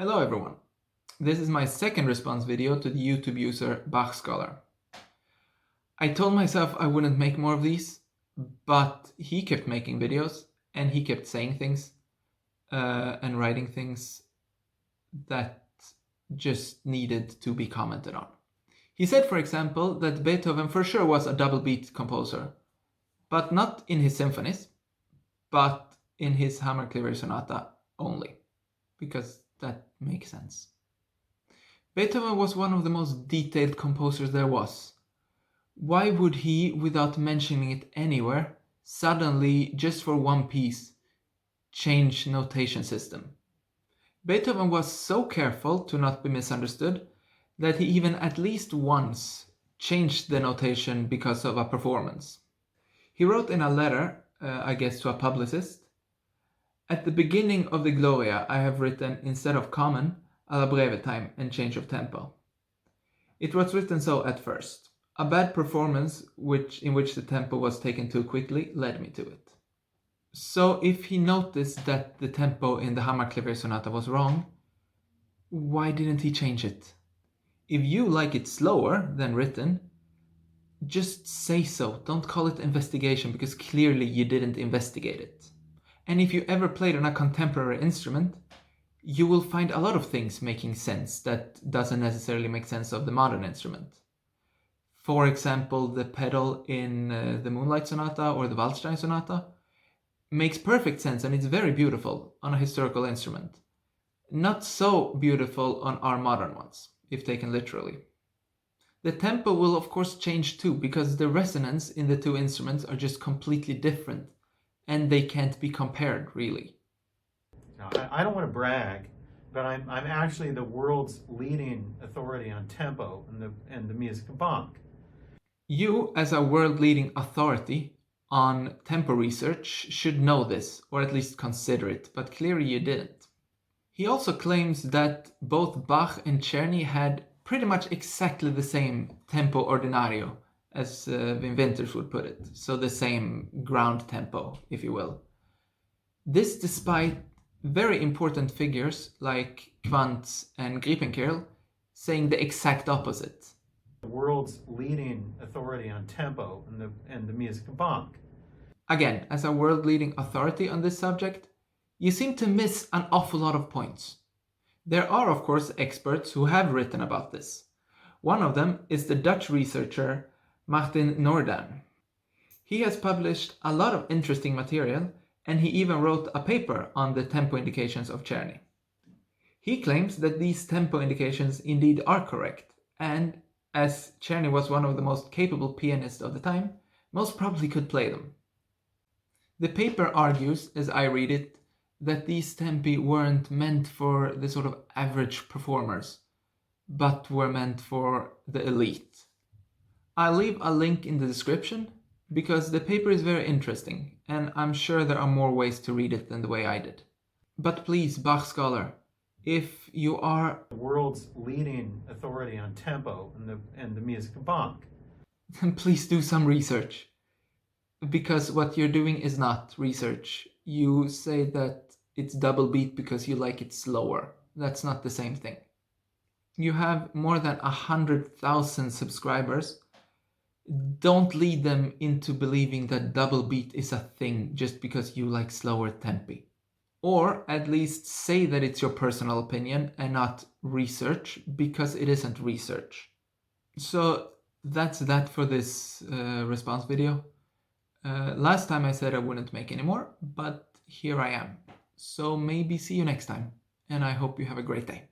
Hello everyone. This is my second response video to the YouTube user Bachscholar. I told myself I wouldn't make more of these, but he kept making videos and he kept saying things and writing things that just needed to be commented on. He said, for example, that Beethoven for sure was a double beat composer, but not in his symphonies, but in his Hammerklavier Sonata only, because that makes sense. Beethoven was one of the most detailed composers there was. Why would he, without mentioning it anywhere, suddenly, just for one piece, change notation system? Beethoven was so careful to not be misunderstood that he even at least once changed the notation because of a performance. He wrote in a letter, I guess to a publicist, "At the beginning of the Gloria I have written, instead of common, alla breve time and change of tempo. It was written so at first. A bad performance in which the tempo was taken too quickly led me to it." So if he noticed that the tempo in the Hammerklavier Sonata was wrong, why didn't he change it? If you like it slower than written, just say so. Don't call it investigation, because clearly you didn't investigate it. And if you ever played on a contemporary instrument, you will find a lot of things making sense that doesn't necessarily make sense of the modern instrument. For example, the pedal in the Moonlight Sonata or the Waldstein Sonata makes perfect sense and it's very beautiful on a historical instrument. Not so beautiful on our modern ones, if taken literally. The tempo will of course change too, because the resonance in the two instruments are just completely different and they can't be compared really. Now, I don't want to brag, but I'm actually the world's leading authority on tempo and the music of Bach. You, as a world-leading authority on tempo research, should know this, or at least consider it, but clearly you didn't. He also claims that both Bach and Czerny had pretty much exactly the same tempo ordinario, as Wim Wenders would put it, so the same ground tempo, if you will. This despite very important figures like Quantz and Gripenkerl saying the exact opposite. The world's leading authority on tempo and the music of Bach. Again, as a world-leading authority on this subject, you seem to miss an awful lot of points. There are, of course, experts who have written about this. One of them is the Dutch researcher Martin Noordaan. He has published a lot of interesting material, and he even wrote a paper on the tempo indications of Czerny. He claims that these tempo indications indeed are correct, and as Czerny was one of the most capable pianists of the time, most probably could play them. The paper argues, as I read it, that these tempi weren't meant for the sort of average performers, but were meant for the elite. I'll leave a link in the description, because the paper is very interesting, and I'm sure there are more ways to read it than the way I did. But please, Bachscholar, if you are The world's leading authority on tempo and the music of Bach, then please do some research. Because what you're doing is not research. You say that it's double beat because you like it slower. That's not the same thing. You have more than 100,000 subscribers. Don't lead them into believing that double beat is a thing just because you like slower tempi. Or at least say that it's your personal opinion and not research, because it isn't research. So that's that for this response video. Last time I said I wouldn't make any more, but here I am. So maybe see you next time, and I hope you have a great day.